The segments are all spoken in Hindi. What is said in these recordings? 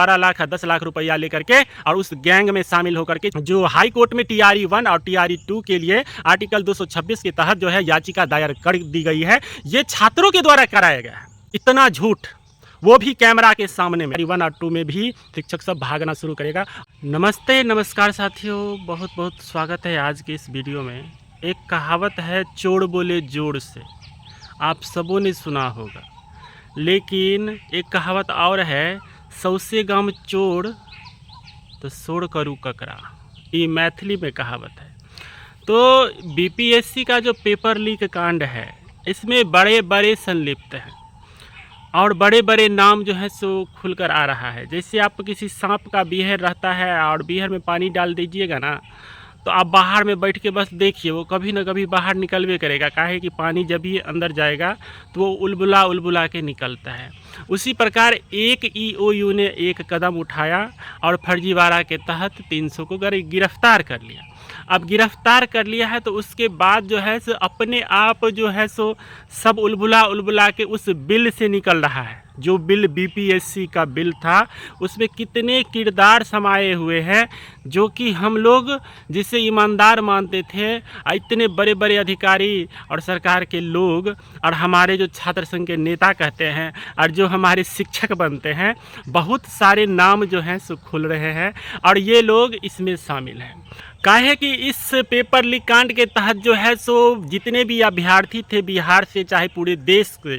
12 लाख 10 लाख रुपया लेकर के और उस गैंग में शामिल होकर के जो हाई कोर्ट में टीआरई 1 और टीआरई 2 के लिए आर्टिकल 226 के तहत जो है याचिका दायर कर दी गई है। ये छात्रों के द्वारा कराया गया है। इतना झूठ, वो भी कैमरा के सामने में। 1 और 2 में भी शिक्षक सब भागना शुरू करेगा। नमस्ते नमस्कार साथियों, बहुत बहुत स्वागत है आज के इस वीडियो में। एक कहावत है, चोर बोले जोर से, आप सबों ने सुना होगा। लेकिन एक कहावत और है, सौसे गाम चोर तो सोड़ करू ककरा। ये मैथिली में कहावत है। तो बीपीएससी का जो पेपर लीक कांड है, इसमें बड़े बड़े संलिप्त हैं और बड़े बड़े नाम जो है सो खुलकर आ रहा है। जैसे आप किसी सांप का बीहर रहता है और बीहर में पानी डाल दीजिएगा ना, तो आप बाहर में बैठ के बस देखिए, वो कभी ना कभी बाहर निकलवे करेगा। काहे कि पानी जब भी अंदर जाएगा तो वो उलबुला उलबुला के निकलता है। उसी प्रकार एक ईओयू ने एक कदम उठाया और फर्जीवाड़ा के तहत 300 को गिरफ्तार कर लिया। अब गिरफ्तार कर लिया है तो उसके बाद जो है सो अपने आप जो है सो सब उलबुला उलबुला के उस बिल से निकल रहा है। जो बिल बीपीएससी का बिल था, उसमें कितने किरदार समाये हुए हैं जो कि हम लोग जिसे ईमानदार मानते थे, इतने बड़े बड़े अधिकारी और सरकार के लोग और हमारे जो छात्र संघ के नेता कहते हैं और जो हमारे शिक्षक बनते हैं, बहुत सारे नाम जो हैं सो खुल रहे हैं और ये लोग इसमें शामिल हैं। काहे कि इस पेपर लीक कांड के तहत जो है सो जितने भी अभ्यर्थी थे बिहार से, चाहे पूरे देश के,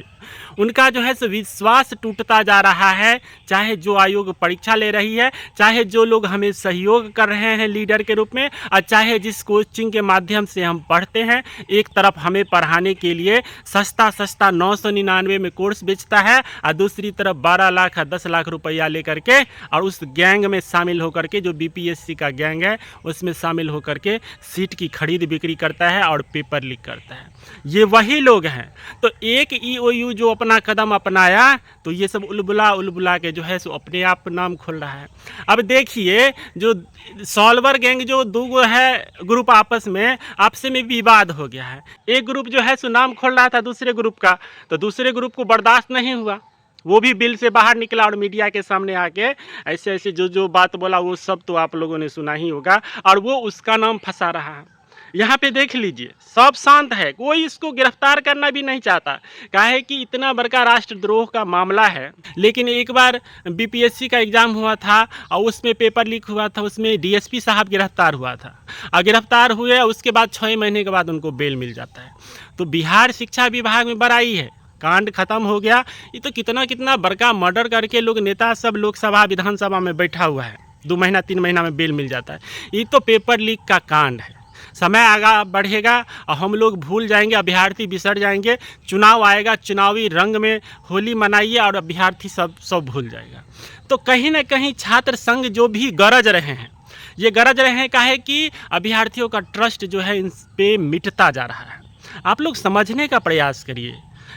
उनका जो है सो विश्वास टूटता जा रहा है। चाहे जो आयोग परीक्षा ले रही है, चाहे जो लोग हमें सहयोग कर रहे हैं लीडर के रूप में, और चाहे जिस कोचिंग के माध्यम से हम पढ़ते हैं। एक तरफ हमें पढ़ाने के लिए सस्ता 999 में कोर्स बेचता है और दूसरी तरफ 12 लाख 10 लाख रुपया लेकर के और उस गैंग में शामिल होकर के, जो बीपीएससी का गैंग है, उसमें शामिल होकर के सीट की खरीद बिक्री करता है और पेपर लीक करता है। ये वही लोग हैं। तो एक ईओयू जो अपना कदम अपनाया तो ये सब उलबुला उलबुला के जो है सो अपने आप नाम खोल रहा है। अब देखिए, जो सॉल्वर गैंग जो दो है ग्रुप आपस में विवाद हो गया है। एक ग्रुप जो है सो नाम खोल रहा था दूसरे ग्रुप का, तो दूसरे ग्रुप को बर्दाश्त नहीं हुआ, वो भी बिल से बाहर निकला और मीडिया के सामने आके ऐसे ऐसे जो बात बोला वो सब तो आप लोगों ने सुना ही होगा और वो उसका नाम फंसा रहा है। यहाँ पे देख लीजिए, सब शांत है, कोई इसको गिरफ्तार करना भी नहीं चाहता। काहे कि इतना बड़का राष्ट्रद्रोह का मामला है। लेकिन एक बार बीपीएससी का एग्ज़ाम हुआ था और उसमें पेपर लीक हुआ था, उसमें डीएसपी साहब गिरफ्तार हुआ था और गिरफ्तार हुए, उसके बाद 6 महीने के बाद उनको बेल मिल जाता है। तो बिहार शिक्षा विभाग में बड़ाई है, कांड खत्म हो गया। ये तो कितना बड़का मर्डर करके लोग नेता सब लोकसभा विधानसभा में बैठा हुआ है, 2 महीना 3 महीना में बेल मिल जाता है। ये तो पेपर लीक का कांड है। समय आगे बढ़ेगा और हम लोग भूल जाएंगे, अभ्यर्थी बिसर जाएंगे। चुनाव आएगा, चुनावी रंग में होली मनाइए और अभ्यर्थी सब भूल जाएगा। तो कहीं ना कहीं छात्र संघ जो भी गरज रहे हैं, ये गरज रहे हैं काहे कि अभ्यर्थियों का ट्रस्ट जो है इन पे मिटता जा रहा है। आप लोग समझने का प्रयास करिए।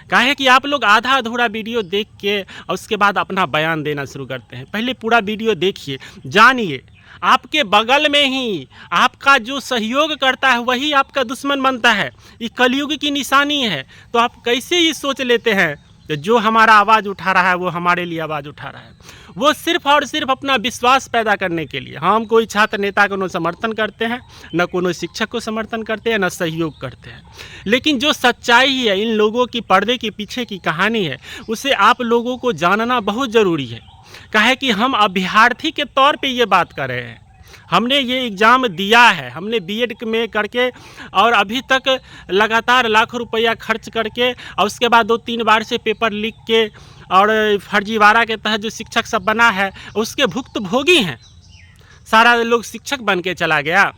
काहे कि आप लोग आधा अधूरा वीडियो देख के और उसके बाद अपना बयान देना शुरू करते हैं। पहले पूरा वीडियो देखिए, जानिए। आपके बगल में ही आपका जो सहयोग करता है वही आपका दुश्मन बनता है। ये कलयुग की निशानी है। तो आप कैसे ये सोच लेते हैं कि जो हमारा आवाज़ उठा रहा है वो हमारे लिए आवाज़ उठा रहा है? वो सिर्फ और सिर्फ अपना विश्वास पैदा करने के लिए। हम कोई छात्र नेता को न समर्थन करते हैं, न कोनो शिक्षक को समर्थन करते हैं, न सहयोग करते हैं। लेकिन जो सच्चाई है, इन लोगों की पर्दे के पीछे की कहानी है, उसे आप लोगों को जानना बहुत ज़रूरी है। काहे कि हम अभ्यर्थी के तौर पे ये बात कर रहे हैं। हमने ये एग्ज़ाम दिया है, हमने बीएड में करके और अभी तक लगातार लाखों रुपया खर्च करके और उसके बाद 2-3 बार से पेपर लीक के और फर्जीवाड़ा के तहत जो शिक्षक सब बना है उसके भुक्तभोगी हैं। सारा लोग शिक्षक बन के चला गया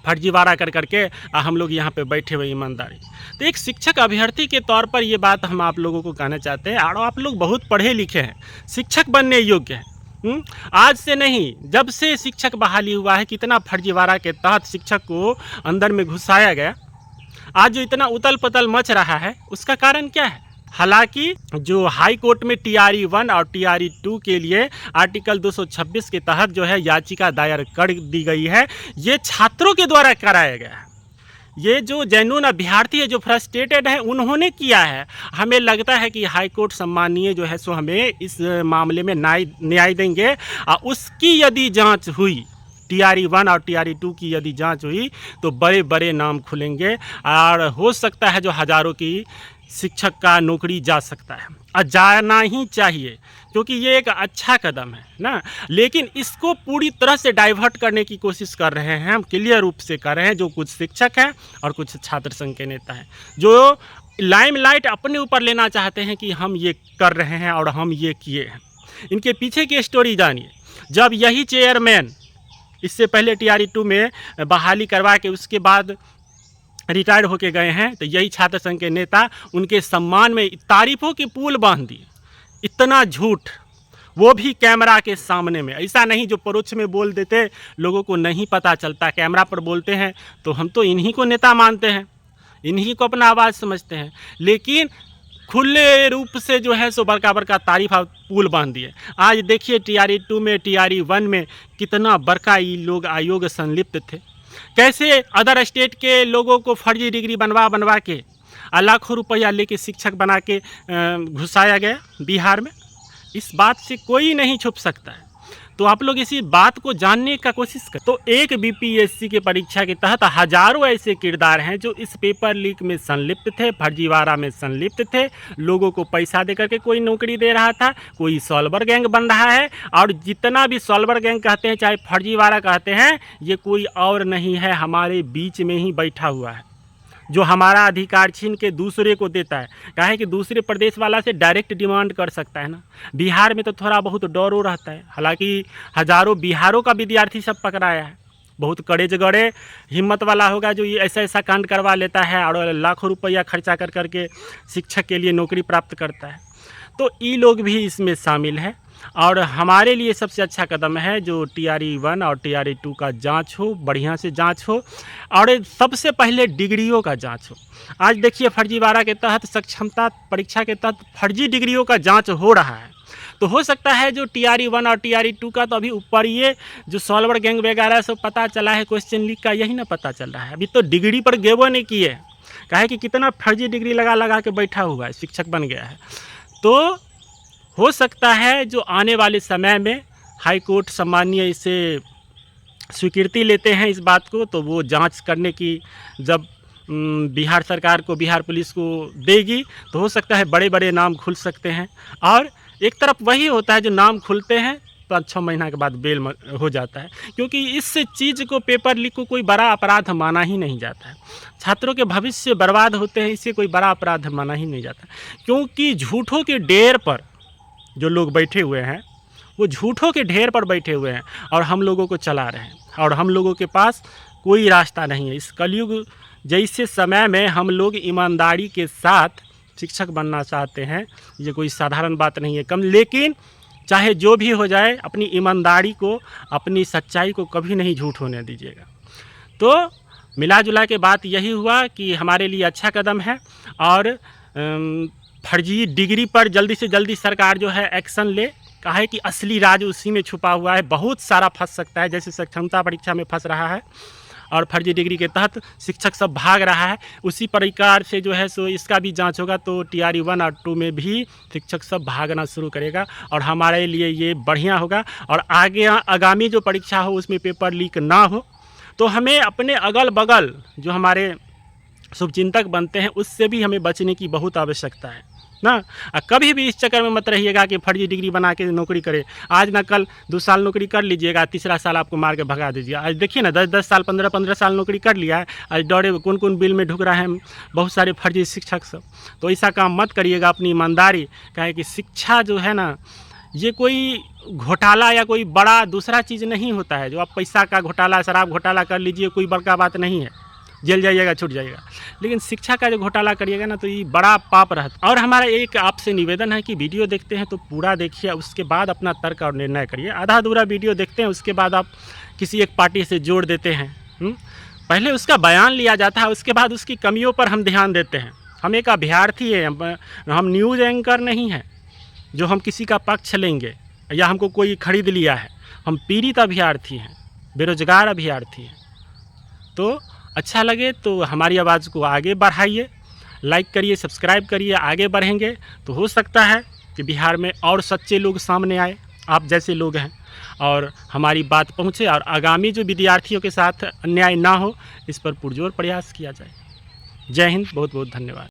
फर्जीवाड़ा कर करके, हम लोग यहाँ पे बैठे हुए ईमानदारी। तो एक शिक्षक अभ्यर्थी के तौर पर ये बात हम आप लोगों को कहना चाहते हैं। और आप लोग बहुत पढ़े लिखे हैं, शिक्षक बनने योग्य हैं। आज से नहीं, जब से शिक्षक बहाली हुआ है, कितना फर्जीवाड़ा के तहत शिक्षक को अंदर में घुसाया गया। आज जो इतना उतल पतल मच रहा है उसका कारण क्या है? हालांकि जो हाई कोर्ट में टीआरई 1 और टीआरई 2 के लिए आर्टिकल 226 के तहत जो है याचिका दायर कर दी गई है, ये छात्रों के द्वारा कराया गया है। ये जो जेन्युइन अभ्यर्थी है, जो फ्रस्ट्रेटेड है, उन्होंने किया है। हमें लगता है कि हाई कोर्ट सम्मानीय जो है सो हमें इस मामले में न्याय देंगे। उसकी यदि जांच हुई, TRE 1 और TRE 2 की यदि जांच हुई, तो बड़े बड़े नाम खुलेंगे और हो सकता है जो हज़ारों की शिक्षक का नौकरी जा सकता है, और जाना ही चाहिए, क्योंकि ये एक अच्छा कदम है ना। लेकिन इसको पूरी तरह से डाइवर्ट करने की कोशिश कर रहे हैं, हम क्लियर रूप से कर रहे हैं, जो कुछ शिक्षक हैं और कुछ छात्र संघ के नेता हैं, जो लाइमलाइट अपने ऊपर लेना चाहते हैं कि हम ये कर रहे हैं और हम ये किए हैं। इनके पीछे की स्टोरी जानिए। जब यही चेयरमैन इससे पहले TRE 2 में बहाली करवा के उसके बाद रिटायर्ड होके गए हैं, तो यही छात्र संघ के नेता उनके सम्मान में तारीफों की पुल बांध दी। इतना झूठ, वो भी कैमरा के सामने में। ऐसा नहीं जो परोक्ष में बोल देते, लोगों को नहीं पता चलता, कैमरा पर बोलते हैं तो हम तो इन्हीं को नेता मानते हैं, इन्हीं को अपना आवाज़ समझते हैं, लेकिन खुले रूप से जो है सो बड़का बड़का तारीफ पुल बांध दिए। आज देखिए TRE 2 में, TRE 1 में कितना बड़का ये लोग आयोग संलिप्त थे। कैसे अदर स्टेट के लोगों को फर्जी डिग्री बनवा के लाखों रुपया लेके शिक्षक बना के घुसाया गया बिहार में। इस बात से कोई नहीं छुप सकता है। तो आप लोग इसी बात को जानने का कोशिश करें। तो एक BPSC की परीक्षा के तहत हजारों ऐसे किरदार हैं जो इस पेपर लीक में संलिप्त थे, फर्जीवाड़ा में संलिप्त थे। लोगों को पैसा देकर के कोई नौकरी दे रहा था, कोई सॉल्वर गैंग बन रहा है। और जितना भी सॉल्वर गैंग कहते हैं, चाहे फर्जीवाड़ा कहते हैं, ये कोई और नहीं है, हमारे बीच में ही बैठा हुआ है, जो हमारा अधिकार छीन के दूसरे को देता है। काहे कि दूसरे प्रदेश वाला से डायरेक्ट डिमांड कर सकता है ना। बिहार में तो थोड़ा बहुत डरो रहता है, हालांकि हजारों बिहारों का विद्यार्थी सब पकड़ाया है। बहुत कड़े हिम्मत वाला होगा जो ये ऐसा कांड करवा लेता है और लाखों रुपया खर्चा कर करके शिक्षक के लिए नौकरी प्राप्त करता है। तो ये लोग भी इसमें शामिल है। और हमारे लिए सबसे अच्छा कदम है जो TRE 1 और TRE 2 का जांच हो, बढ़िया से जांच हो, और सबसे पहले डिग्रियों का जांच हो। आज देखिए फर्जीवाड़ा के तहत, सक्षमता परीक्षा के तहत फर्जी डिग्रियों का जांच हो रहा है। तो हो सकता है जो TRE 1 और TRE 2 का तो अभी ऊपर ये जो सॉल्वर गैंग वगैरह सब पता चला है, क्वेश्चन लीक का, यही ना पता चल रहा है। अभी तो डिग्री पर गेबो नहीं किए, काहे कि कितना फर्जी डिग्री लगा के बैठा हुआ है, शिक्षक बन गया है। तो हो सकता है जो आने वाले समय में हाई कोर्ट सम्मानीय इसे स्वीकृति लेते हैं इस बात को, तो वो जांच करने की जब बिहार सरकार को, बिहार पुलिस को देगी, तो हो सकता है बड़े बड़े नाम खुल सकते हैं। और एक तरफ वही होता है जो नाम खुलते हैं 5-6 महीना के बाद बेल हो जाता है, क्योंकि इस चीज़ को, पेपर लीक को कोई बड़ा अपराध माना ही नहीं जाता है। छात्रों के भविष्य बर्बाद होते हैं, इसे कोई बड़ा अपराध माना ही नहीं जाता, क्योंकि झूठों के ढेर पर जो लोग बैठे हुए हैं, वो झूठों के ढेर पर बैठे हुए हैं और हम लोगों को चला रहे हैं, और हम लोगों के पास कोई रास्ता नहीं है। इस कलयुग जैसे समय में हम लोग ईमानदारी के साथ शिक्षक बनना चाहते हैं, ये कोई साधारण बात नहीं है कम। लेकिन चाहे जो भी हो जाए, अपनी ईमानदारी को, अपनी सच्चाई को कभी नहीं झूठ होने दीजिएगा। तो मिला जुला के बात यही हुआ कि हमारे लिए अच्छा कदम है, और फर्जी डिग्री पर जल्दी से जल्दी सरकार जो है एक्शन ले। कहा है कि असली राज उसी में छुपा हुआ है, बहुत सारा फंस सकता है, जैसे सक्षमता परीक्षा में फंस रहा है और फर्जी डिग्री के तहत शिक्षक सब भाग रहा है, उसी प्रकार से जो है सो इसका भी जांच होगा। तो TRE 1 और 2 में भी शिक्षक सब भागना शुरू करेगा, और हमारे लिए ये बढ़िया होगा। और आगे आगामी जो परीक्षा हो उसमें पेपर लीक ना हो, तो हमें अपने अगल बगल जो हमारे शुभचिंतक बनते हैं उससे भी हमें बचने की बहुत आवश्यकता है ना। कभी भी इस चक्कर में मत रहिएगा कि फर्जी डिग्री बना के नौकरी करे। आज ना कल 2 साल नौकरी कर लीजिएगा, तीसरा साल आपको मार के भगा दीजिएगा। आज देखिए ना 10-10 साल, 15-15 साल नौकरी कर लिया है, आज डरे कौन बिल में ढुक रहा है बहुत सारे फर्जी शिक्षक सब। तो ऐसा काम मत करिएगा, अपनी ईमानदारी, कहे कि शिक्षा जो है ना, ये कोई घोटाला या कोई बड़ा दूसरा चीज़ नहीं होता है। जो आप पैसा का घोटाला, शराब घोटाला कर लीजिए, कोई बड़का बात नहीं है, जेल जाइएगा, छूट जाइएगा। लेकिन शिक्षा का जो घोटाला करिएगा ना, तो ये बड़ा पाप रहता। और हमारा एक आपसे निवेदन है कि वीडियो देखते हैं तो पूरा देखिए, उसके बाद अपना तर्क और निर्णय करिए। आधा अधूरा वीडियो देखते हैं, उसके बाद आप किसी एक पार्टी से जोड़ देते हैं। पहले उसका बयान लिया जाता है, उसके बाद उसकी कमियों पर हम ध्यान देते हैं। हम एक अभ्यर्थी है, हम न्यूज़ एंकर नहीं हैं जो हम किसी का पक्ष लेंगे या हमको कोई खरीद लिया है। हम पीड़ित अभ्यर्थी हैं, बेरोजगार अभ्यर्थी हैं। तो अच्छा लगे तो हमारी आवाज़ को आगे बढ़ाइए, लाइक करिए, सब्सक्राइब करिए, आगे बढ़ेंगे तो हो सकता है कि बिहार में और सच्चे लोग सामने आए, आप जैसे लोग हैं, और हमारी बात पहुँचे और आगामी जो विद्यार्थियों के साथ अन्याय ना हो, इस पर पुरजोर प्रयास किया जाए। जय हिंद, बहुत बहुत धन्यवाद।